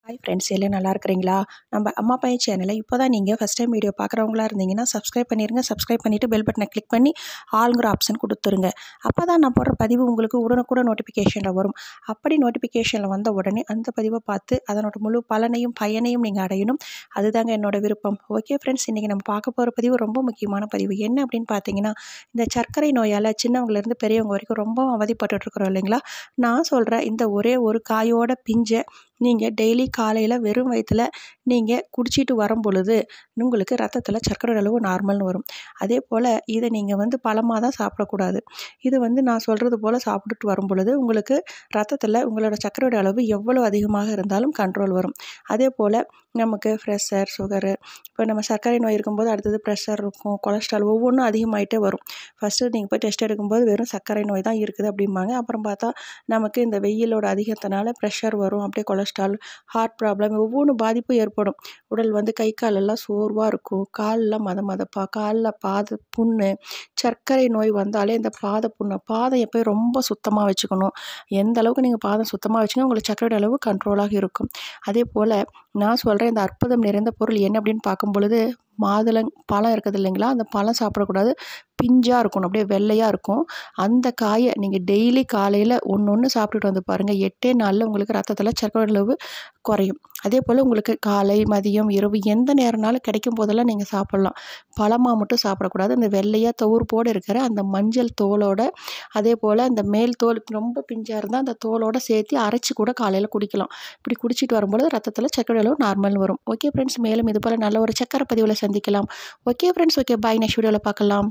Hi friends, எல்லாம் நல்லா இருக்கிறீங்களா? நம்ம அம்மா பையன் சேனலை இப்போ தான் நீங்கள் ஃபஸ்ட் டைம் வீடியோ பார்க்குறவங்களா இருந்தீங்கன்னா சப்ஸ்கிரைப் பண்ணிடுங்க. சப்ஸ்கிரைப் பண்ணிவிட்டு பெல் பட்டனை கிளிக் பண்ணி ஆளுங்கிற ஆப்ஷன் கொடுத்துருங்க. அப்போ தான் நான் போடுற பதிவு உங்களுக்கு உடனுக்குடன் நோட்டிஃபிகேஷனில் வரும். அப்படி நோட்டிஃபிகேஷனில் வந்த உடனே அந்த பதிவை பார்த்து அதனோட முழு பயனையும் நீங்கள் அடையணும். அதுதாங்க என்னோட விருப்பம். ஓகே ஃப்ரெண்ட்ஸ், இன்றைக்கி நம்ம பார்க்க போகிற பதிவு ரொம்ப முக்கியமான பதிவு. என்ன அப்படின்னு பார்த்தீங்கன்னா, இந்த சர்க்கரை நோயால் சின்னவங்கலேருந்து பெரியவங்க வரைக்கும் ரொம்ப அவதிப்பட்டுருக்குறோம் இல்லைங்களா? நான் சொல்கிறேன், இந்த ஒரே ஒரு காயோட பிஞ்சை நீங்கள் டெய்லி காலையில் வெறும் வயிற்றில் நீங்கள் குடிச்சிட்டு வரும் பொழுது உங்களுக்கு ரத்தத்தில் சர்க்கரை அளவு நார்மல்னு வரும். அதே போல் இதை நீங்கள் பழமாக தான் சாப்பிடக்கூடாது. இது நான் சொல்கிறது போல் சாப்பிட்டுட்டு வரும் பொழுது உங்களுக்கு ரத்தத்தில் உங்களோட சர்க்கரையோட அளவு எவ்வளோ அதிகமாக இருந்தாலும் கண்ட்ரோல் வரும். அதே போல் நமக்கு ப்ரெஷர், சுகரு, இப்போ நம்ம சர்க்கரை நோய் இருக்கும்போது அடுத்தது ப்ரெஷர் இருக்கும், கொலஸ்ட்ரால் ஒவ்வொன்றும் அதிகமாகிட்டே வரும். ஃபஸ்ட்டு நீங்கள் போய் டெஸ்ட் எடுக்கும்போது வெறும் சர்க்கரை நோய் தான் இருக்குது அப்படிம்பாங்க. அப்புறம் பார்த்தா நமக்கு இந்த வெயிலோட அதிகத்தினால ப்ரெஷர் வரும், அப்படியே கொலஸ்ட்ரால், ஹார்ட் ப்ராப்ளம் ஒவ்வொன்றும் பாதிப்பு ஏற்படும். உடல் கை காலெல்லாம் சோர்வாக இருக்கும், காலில் மதமதப்பா, காலில் பாத புண்ணு. சர்க்கரை நோய் வந்தாலே இந்த பாத புண்ணு, பாதம் எப்போயும் ரொம்ப சுத்தமாக வச்சுக்கணும். எந்த அளவுக்கு நீங்கள் பாதம் சுத்தமாக வச்சுங்க உங்களுக்கு சர்க்கரை அளவு கண்ட்ரோலாக இருக்கும். அதே போல் நான் சொல்கிறேன், இந்த அற்புதம் நிறைந்த பொருள் என்ன அப்படின்னு பார்க்கும் பொழுது பழம் இருக்குது இல்லைங்களா? அந்த பழம் சாப்பிடக்கூடாது, பிஞ்சாக இருக்கணும், அப்படியே வெள்ளையாக இருக்கும். அந்த காயை நீங்கள் டெய்லி காலையில் ஒன்று சாப்பிட்டுட்டு வந்து பாருங்கள், 8 நாளில் உங்களுக்கு ரத்தத்தில் சர்க்கரை அளவு குறையும். அதே போல் உங்களுக்கு காலை, மதியம், இரவு எந்த நேரம்னாலும் கிடைக்கும் போதெல்லாம் நீங்கள் சாப்பிட்லாம். பழமாக மட்டும் சாப்பிடக்கூடாது. இந்த வெள்ளையாக தோற்போடு இருக்கிற அந்த மஞ்சள் தோலோட, அதே போல் அந்த மேல் தோல் ரொம்ப பிஞ்சாக இருந்தால் அந்த தோலோடு சேர்த்து அரைச்சி கூட காலையில் குடிக்கலாம். இப்படி குடிச்சிட்டு வரும்போது ரத்தத்தில் சர்க்கரை அளவு நார்மல் வரும். ஓகே ஃப்ரெண்ட்ஸ், மேலும் இது போல் நல்ல ஒரு சர்க்கரை பதிவில் சந்திக்கலாம். Okay friends, okay bye. Next வீடியோவில் பார்க்கலாம்.